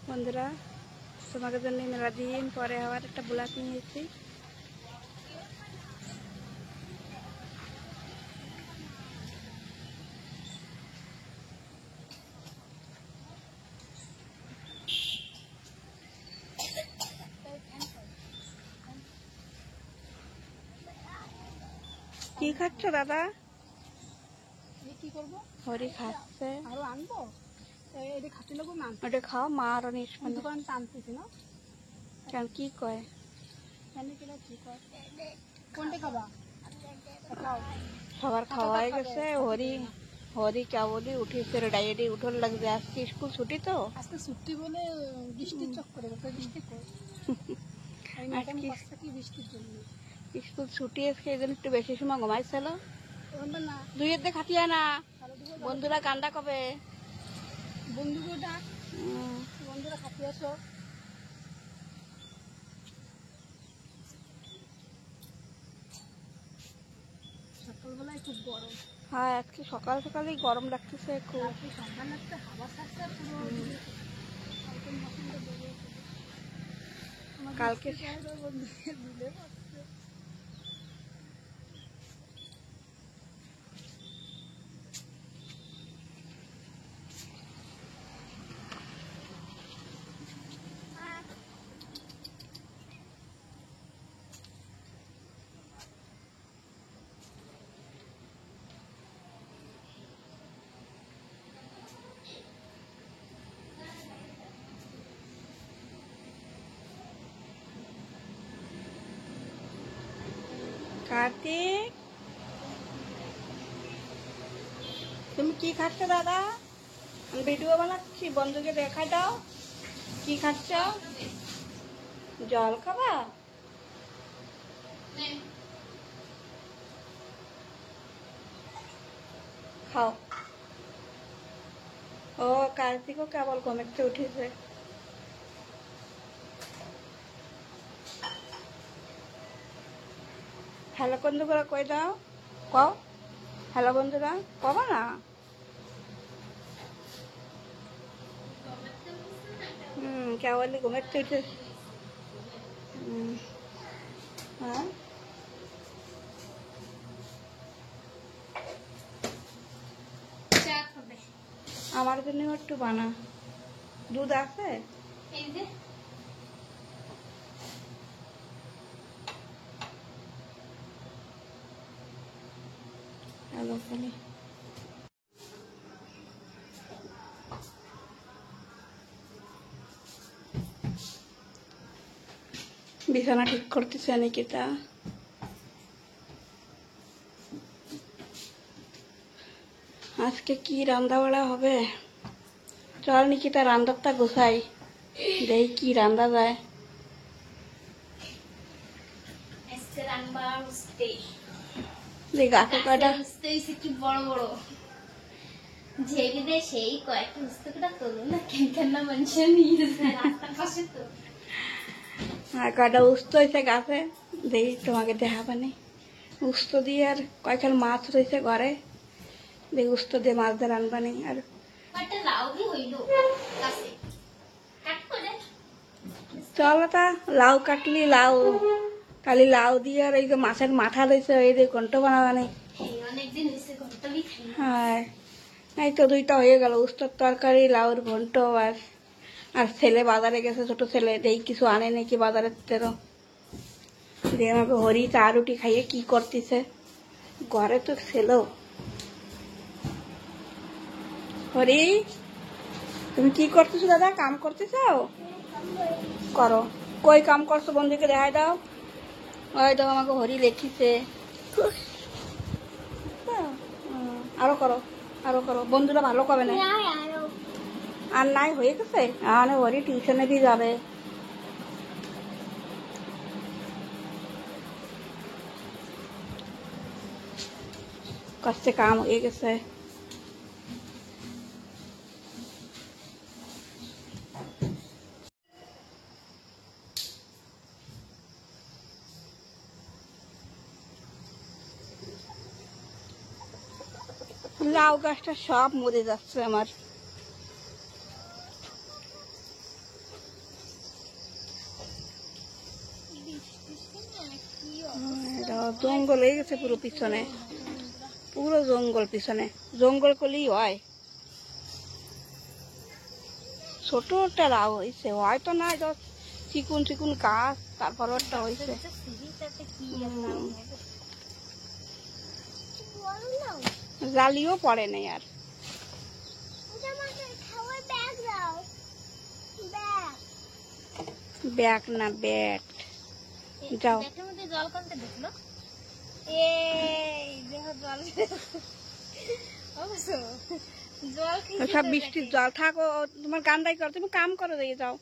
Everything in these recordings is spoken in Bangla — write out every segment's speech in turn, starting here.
বন্ধুরা, তোমাদের জন্য মেলা দিন পরে আবার একটা ব্লগ নিয়ে এসেছি। কি খাচ্ছ দাদা? কি করবো? হরি খাচ্ছে। আরো আনবো? এটা খাচ্ছিল গো মা। ওটা খাও, মা আরো নিষ্পন্ন। দোকান টানতেছি না কেন, কি কয়? কেন কিনা কি কয়? কোনটা খাবা? সবার খাওয়া হয়ে গেছে। হরি হরি কেবলই উঠেছে, ডায়েরি উঠল লাগবে। আজকে স্কুল ছুটি তো, আজকে ছুটি বলে বৃষ্টির চক্করে বৃষ্টি কই কি বৃষ্টির জন্য স্কুল ছুটি আজকে, এই জন্য একটু বেশি সময় ঘুমাইছিল না। দুইয়ের দিয়ে খাটিয়া না। বন্ধুরা গান্ডা কবে? বন্ধুরা খাটিয়ে আসো। সকালবেলায় খুব গরম। হ্যাঁ, আজকে সকাল সকালেই গরম লাগতেছে খুব। কালকে কার্তিক, তুমি কি খাচ্ছ দাদা? আমি ভিডিও বানাচ্ছি, বন্ধুকে দেখা দাও। কি খাচ্ছ? জল খাবা? খাও। ও, কার্তিকও কেবল ঘুমেতে উঠেছে। হ্যালো বন্ধুরা কই দাও, কও হ্যালো বন্ধুরা, কবা না? কেবলই ঘুমেতে উঠে। হ্যাঁ, আমার জন্য একটু বানা। দুধ আছে? হ্যালো খালি বিছানা ঠিক করতেছে নিকিতা। আজকে কি রান্না বাড়া হবে? চল নিকিতা, রান্নাটা গোছাই, দেখি কি রান্না যায়। দেখ গাছে কয়টা কি বড় বড় ঝেড়ে দেয়, সেই কয়েকটা পুস্তকটা তোলো না কেন মানুষের নিয়ে রাস্তার পাশে তো। আর কয়টা উস্ত হয়েছে গাছে, দেখি তোমাকে দেখাবানি। উস্ত দিয়ে আর কয়েকখান মাছ রয়েছে ঘরে, দেখি উস্ত দিয়ে মাছ দিয়ে রানবানি। আর চল তা লাউ কাটলি, লাউ কালি লাউ দিয়ে আর এই যে মাছের মাথা রয়েছে, এই যে ঘন্ট বানাবানি। হ্যাঁ, এই তো দুইটা হয়ে গেল, উস্তর তরকারি, লাউর ঘন্ট। আর ছেলে বাজারে গেছে, ছোট ছেলে, দেখি কিছু আনে নাকি বাজারের তেরো। দিয়ে আমাকে হরি চা রুটি খাইয়ে কি করতেছে ঘরে তো ছেলেও। হরি, তুমি কি করতেছো দাদা? কাম করতেছ? করো। কই কাম করছো? বন্ধুকে দেখাই দাও। ওই দাও, আমাকে হরি লেখিছে। আরো করো, আরো করো, বন্ধুরা ভালো করবে না। আর নাই, হয়ে গেছে। আর হরি টিউশনে দিয়ে যাবে। কষ্টে কাম হয়ে গেছে। লাউ গাছটা সব মরে যাচ্ছে আমার। জঙ্গল হয়ে গেছে পুরো পিছনে, পুরো জঙ্গল পিছনে। জঙ্গল করলেই হয়, ছোট একটা রাও হয়েছে, হয়তো না চিকুন চিকুন গাছ, তারপর একটা হয়েছে। জালিও পড়ে নাই আর। ব্যাগ না ব্যাট, যাও। জল কোনটা দেখলো? সব বৃষ্টির জল। থাকো, তোমার গান্দাই করো, তুমি কাম করো, দিয়ে যাও।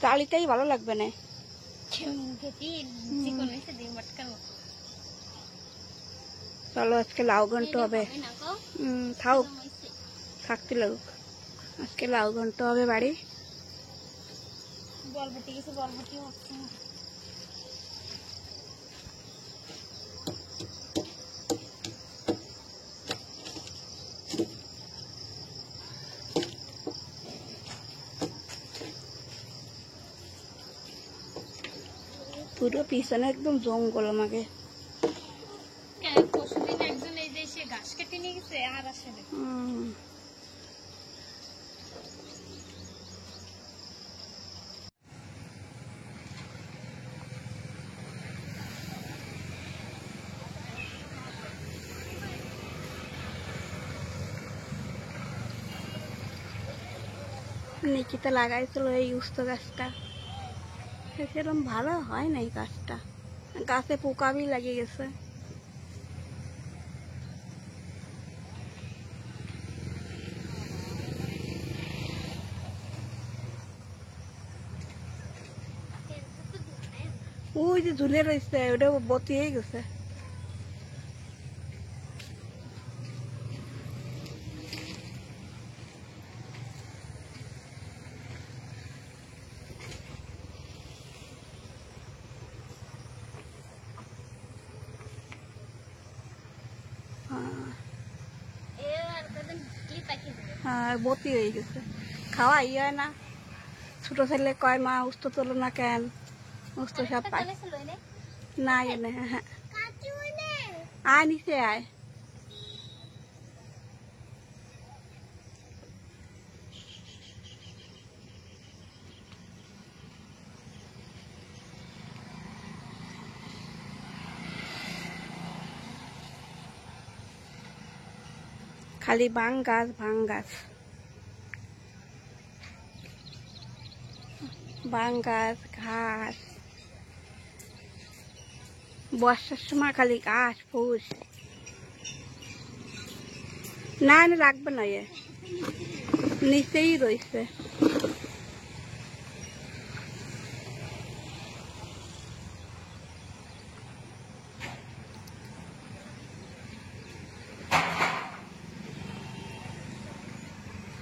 জালিটাই ভালো লাগবে না। চলো আজকে লাউ ঘন্ট হবে। থাক, থাকতে লাগুক। আজকে লাউ ঘন্ট হবে বাড়ি। বলবটি কিছু বলবটি হচ্ছে না। পুরো পিছনে একদম জঙ্গল। আমাকে পরশুদিন একজন এই যে এসে ঘাস কেটে নিয়ে গেছে, আর আসে না। নিকিতা লাগাইছিল এই উস্ত গাছটা, সেরকম ভালো হয় না এই গাছটা, গাছে পোকাবি লাগিয়ে গেছে। ওই যে ঝুলে রয়েছে, ওটা বতি হয়ে গেছে। আর বতি হয়ে গেছে, খাওয়া ইয়ে হয় না। ছোট ছেলে কয় মা উস্ত তোলো না কেন, উস্ত সব পাই না এনে। হ্যাঁ আয় নিচে আয়। খালি ভাং গাছ ভাং গাছ, ভাং গাছ ঘাস। বর্ষার সময় খালি ঘাস ফুস। না না রাখবে না, এ নিচেই রয়েছে।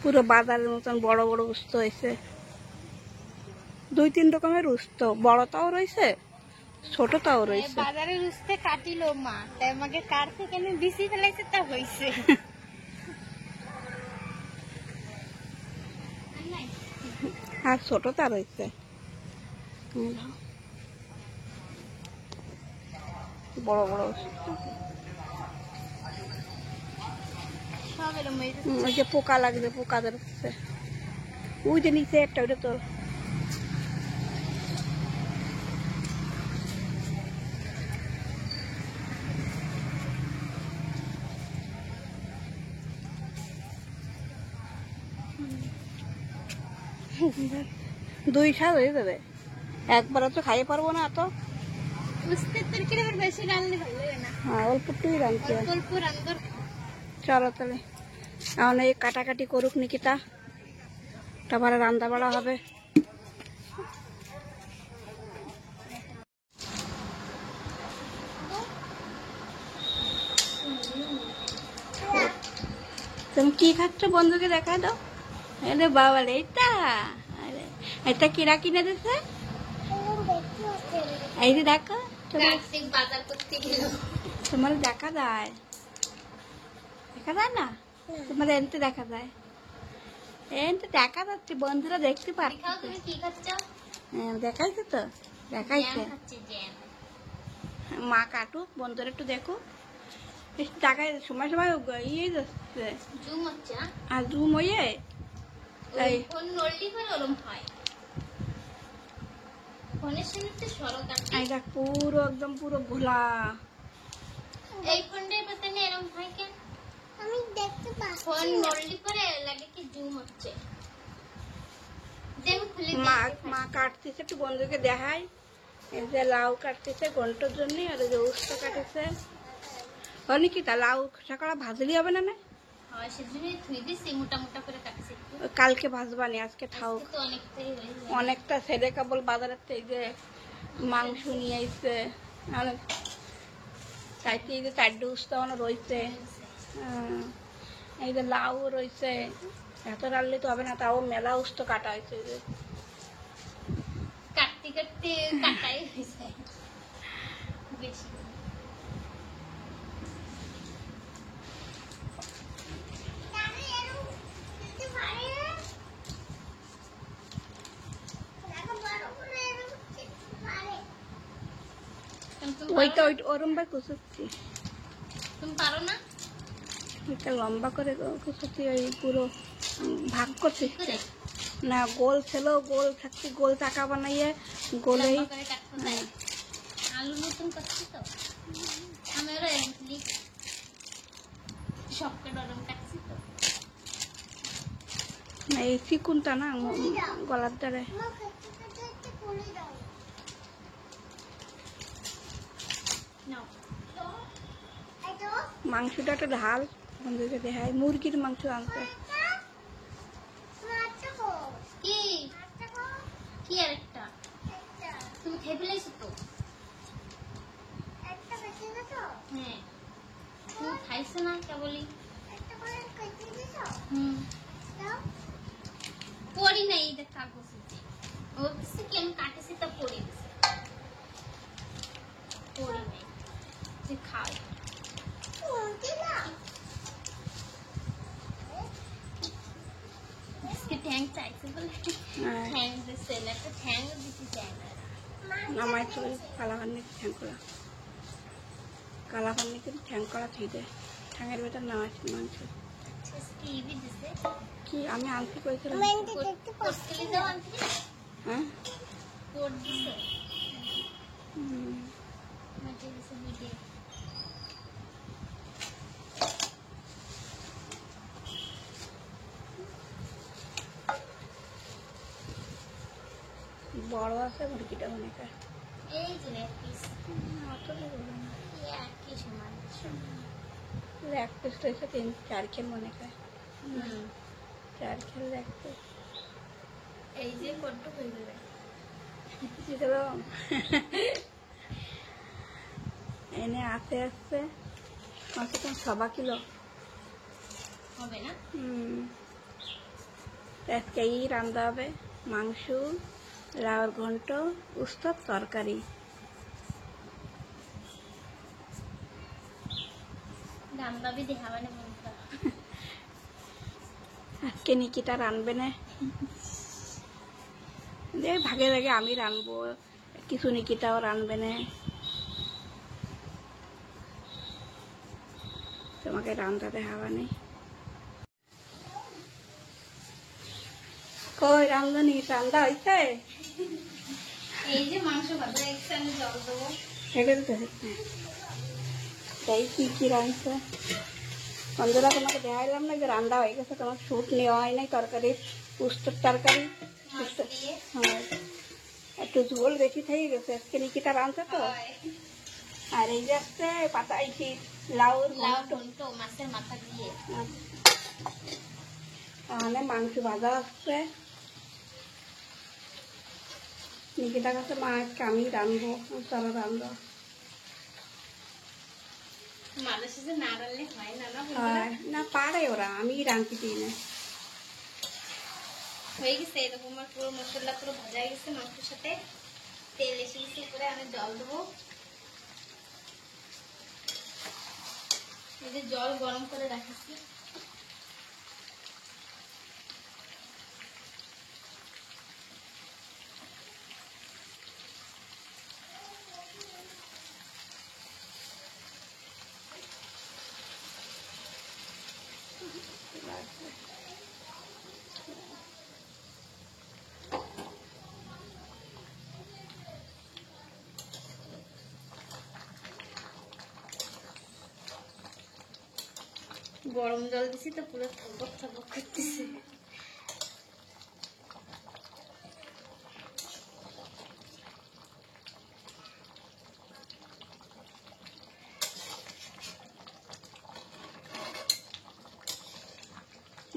পুরো বাজারের মতন বড় বড় উস্ত হয়েছে, 2-3 রকমের উস্ত, বড়টাও রয়েছে ছোটটাও রয়েছে। বাজারের উস্তে কাটিলো মা, তাই আমাকে কার থেকে বিসি ফেলাইছে তা হয়েছে। আর ছোটটা রয়েছে, বড় বড় ওই যে পোকা লাগবে, পোকা ধরছে। ওই যে নিচে একটা, ওইটা তোর। দুই স্বাদ হয়ে যাবে, একবার তো খাইয়ে পারবো না। তো বেশি রান্না ভালো লাগে না। হ্যাঁ অল্প একটুই রাঁধছি। অল্প রান্নার। চলো তাহলে এখন এই কাটাকাটি করুক নিকিতা, তারপরে রান্না বাড়া হবে। তুমি কি খাচ্ছ বন্ধুকে দেখা দাও। আরে বাবা রে, এটা কিরা কিনে দিছে, এই যে দেখো বাজার করতে গেল, তোমার দেখা যায়। দেখা যায় না? তোমার এনতে দেখা যায়, এনতে দেখা যাচ্ছে, বন্ধুরা দেখতে দেখাও পারছে। তুমি কি খাচ্ছ? দেখাইছে তো, দেখাইছে। জ্যাম খাচ্ছি, জ্যাম। মা কাটুক, বন্ধুরা একটু দেখুক। বেশ দেখায় সময় সময় ইয়ে যাচ্ছে, জুম হচ্ছে না? আর জুম হয়ে তাই। ফোন নড়লি পরে ওরম হয়। ফোনের সামনে তো সরো কাটে। এই দেখ পুরো একদম পুরো ঘোলা। এই ফোনটার পাতানে এরম হয় কেন? আমি দেখতে পাচ্ছি ফোন না। নড়লি পরে লাগে কি জুম হচ্ছে। যে আমি খুলে মা দেখতে মা পাচ্ছি। কাটতেছে, একটু বন্ধুকে দেখাই। এই যে লাউ কাটতেছে ঘন্টার জন্য, আর এই যে উস্তা কাটতেছে। কি তা লাউ সকালে ভাজলি হবে না? হয় সেজন্যই ধুই দিছি, মোটা মোটা করে কাটছি একটু। ওই কালকে ভাজবানি, আজকে ঠাও। আজকে তো অনেকটাই হয়ে যাবে। অনেকটা ছেলে কেবল বাজারের থেকে যে মাংস নিয়ে এসছে, অনেক চাইতে এই যে 4 উস্তা রয়েছে। এই যে লাউ রয়েছে, এত রাখলে তো হবে না, তাও মেলা উস্ত কাটা হয়েছে। এই যে কাটতে কাটতে কাটাই হয়েছে বেশি। আমি এরকম দেখতে পারি না। দেখো বড় করে এরকম দেখতে পারে। তুমি ওইটা পারো না? ওরম ভাই কুচুচ্ছি, তুমি পারো না? ওইটা লম্বা করে কুচুচ্ছি, ওই পুরো ভাগ করছি কি করে? না। গোল ছিল, গোল থাকতে গোল চাকা বানাইয়ে গোলেই। লম্বা করে কাটতে হয়। আলু নতুন করছি তো, আমি ওরা এমনি সবকে নরম কাটছি তো। এই চিকুনটা না গলার দ্বারে। আমার খেতে খেতে একটু খুলে দাও। নাও। তো এই তো মাংসটা একটা ঢাল, বন্ধুকে দেখায়। মুরগির মাংস আনতে। মাছটা কো কি? মাছটা কো কি আরেকটা? একটা তুমি খেয়ে ফেলেছো তো? একটা বেঁচে গেছো। হ্যাঁ, তুমি খাইছো না কেবলই? একটা করে কেটে দিছো। হুম, দাও পড়ি নাই, এই দেখ কাগজ আছে। ও কিছু কি আমি কাটেছি তা পড়ে গেছে। পড়ি নাই, যে খাও। কোনটি না আজকে ঠ্যাং চাইছে বলে হ্যাঁ, ঠ্যাং দিচ্ছে, একটা ঠ্যাং দিতে চায় না। নামাই চলে কালাকান্নি ঠ্যাং করা, কালাকান্নি কিন্তু ঠ্যাং করা থুই দেয়। ঠ্যাঙের ভেতর নামাইছি মাংস। আচ্ছা, আজকে ইবি দিছে। কি আমি আনতে কইছিলাম? মেনটি দেখতে পাচ্ছি কোটকেলি দাও আনতে না? হ্যাঁ, কোট দিছে। হুম। মাঝে দিছে ভিডিও। বড় আছে মুরগিটা অনেক। এই যে এক পিস, অত বড় না। একই সমান। এক পিস রয়েছে 3-4 খেল মনে হয়। হুম, 4 খেল এক পিস। এই যে কোটটা হয়ে যাবে। এনে আসতে আসতে অন্তত 6 কিলো হবে না? আজকেই রান্না হবে মাংস, লাউর ঘন্ট, উস্তার তরকারি। রান্নাবি দেখাবে না বন্ধুরা। আজকে নিকিতা রানবে না, যে ভাগে ভাগে আমি রানবো, কিছু নিকিতাও রানবে না। তোমাকে রান্না দেখাবা নেই। কই রান্ধনি, রান্না হয়েছে? এই যে মাংস ভাজা এসে আমি জল দেবো। সেগুলো তো তাই কি কি রাঁধছে বন্ধুরা, তোমাকে দেখাইলাম না যে রান্না হয়ে গেছে। তোমার স্যুপ নেওয়া হয় নাই তরকারি, উস্তর তরকারি। মাছ দিয়ে হ্যাঁ, একটু ঝোল বেশি থেকে গেছে, আজকে নিকিতা রাঁধছে তো। হয়। আর এই যে আসছে পাতাইছি লাউর লাউ ঘন্ট। ঘন্ট মাছের মাথা দিয়ে। তাহলে মাংস ভাজা আসছে। নিকিতার কাছে মা আজকে আমি রাঁধবো, চলো রাঁধবো। মানুষ যে না রান্নলে হয় না, না বন্ধুরা? হয় না, পারে ওরা, আমি রাঁধতে দিই না। হয়ে গেছে এরকম, আমার পুরো মশলা পুরো ভাজা হয়ে গেছে মাংসের সাথে। তেল এসে গেছে, করে আমি জল দেবো। এই যে জল গরম করে রাখিছি। গরম জল দিছি তো পুরো থপক থপক করতেছে।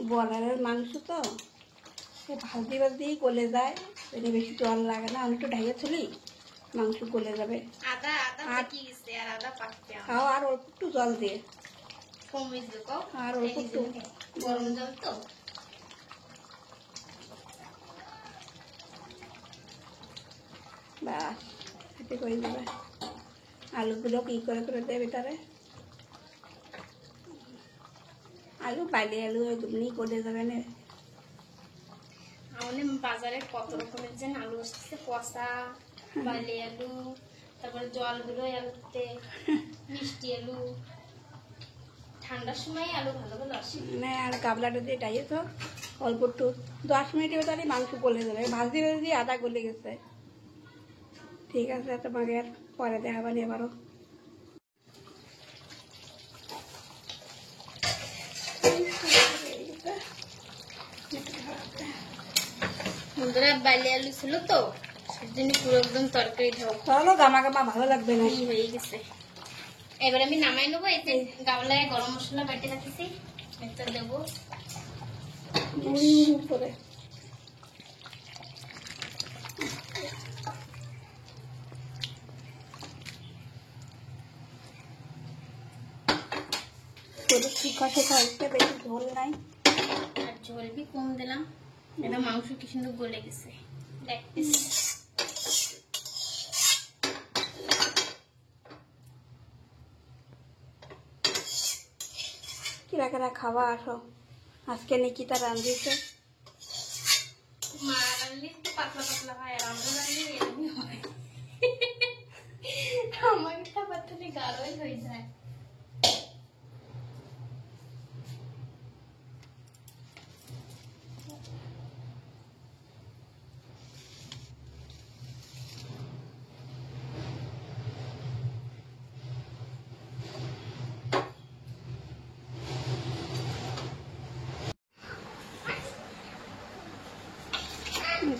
ব্রয়লারের মাংস তো ভাজি ভাজিই গলে যায়, এনে বেশি জল লাগে না। আমি একটু ঢাইয়া তুলি, মাংস গলে যাবে। আদা আদা আর- পাকি গেছে আর আদা পাকতে খাও আর অল্প একটু জল দিয়ে, কমে যাবে। আর অল্প একটু গরম জল তো ব্যাস এতে করে দেবে। আলুগুলো কি করে করে দেবে তারে, আলু বাইলে আলু এমনি করে যাবে না। আমাদের বাজারে কত রকমের যে আলু আসছে, পচা, বালি আলু, তারপরে জলগুলো আলুতে, মিষ্টি আলু। ঠান্ডার সময় আলু ভালো ভালো আসে। মানে আর গাবলাটা দিয়ে ডাইয়ে তো অল্প একটু 10 মিনিটের ভেতরে মাংস গলে যাবে। ভাজি ভাজি আদা গলে গেছে। ঠিক আছে, তোমাকে আর পরে দেখাবানি এবারও। বন্ধুরা বালি আলু ছিল তো সেজন্য পুরো একদম তরকারি ঝোল চলো, গামা গামা ভালো লাগবে না। হয়ে গেছে। এবার আমি নামাই নেবো। এই যে গামলায় গরম মশলা বেটে রাখছি, এটা দেবো। করে শিখা শেখা হচ্ছে, বেশি ঝোল নাই। আর ঝোল বি কম দিলাম। এটা মাংস কি সুন্দর গলে গেছে দেখতেছি। কিরা কিরা খাওয়া আসো, আজকে নিকিতা রান্ধিছে। মা রান্নলে একটু পাতলা পাতলা হয়, আর আমরা রান্নলে এরকমই হয়। আমার খাবার থেকে গাঢ়ই হয়ে যায়।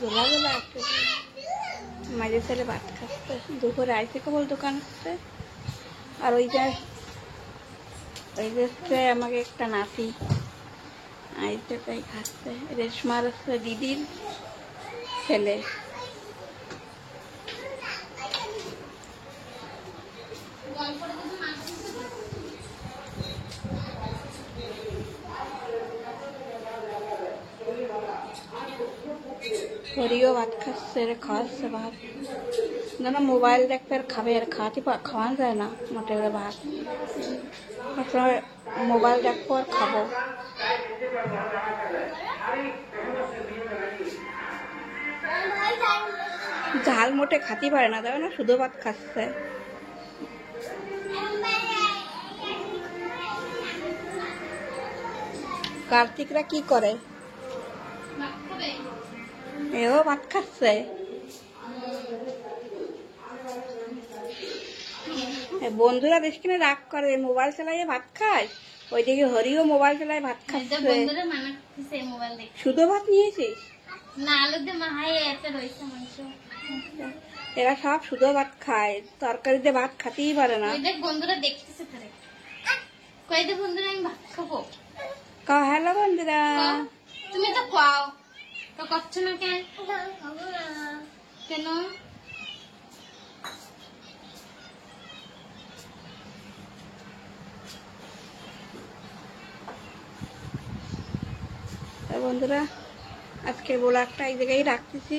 গোলা গোলা আসছে, মাঝে ছেলে ভাত খাচ্ছে। দুপুরে আইসে কেবল দোকান হচ্ছে। আর ওই যে হচ্ছে আমাকে একটা নাতি আইসে, তাই খাচ্ছে। রেশমার হচ্ছে দিদির ছেলে। হরিও ভাত খাচ্ছে, খাওয়াচ্ছে ভাত। না মোবাইল দেখতে আর খাবে, আর খাওয়ানো যায় না মোটে করে ভাত। সবসময় মোবাইল দেখবো আর খাবো। ঝাল মোটে খাতে পারে না, দেখো না, শুধু ভাত খাচ্ছে। কার্তিকরা কি করে? এও ভাত খাচ্ছে। বন্ধুরা বেশ কিনে রাগ করে, মোবাইল চালাইয়ে ভাত খায়। ওইদিকে হরিও মোবাইল চালাই ভাত খাচ্ছে। বন্ধুরা মানা করতেছে মোবাইল দেখে। শুধু ভাত নিয়েছিস? না, আলু দিয়ে মাহাই একটা রয়েছে মাংস। এরা সব শুধু ভাত খায়, তরকারিতে ভাত খাতেই পারে না। ওই দেখ বন্ধুরা দেখতেছে তারে। কই দে বন্ধুরা আমি ভাত খাবো। হ্যালো বন্ধুরা। তুমি তো খাও, তো করছো না কেন? কেন? বন্ধুরা আজকের ব্লগটা এই জায়গায় রাখতেছি।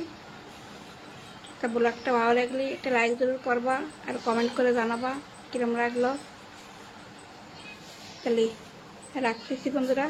ব্লগটা ভালো লাগলে একটা লাইক জরুর করবা, আর কমেন্ট করে জানাবা কিরম লাগলো। তাহলে রাখতেছি বন্ধুরা।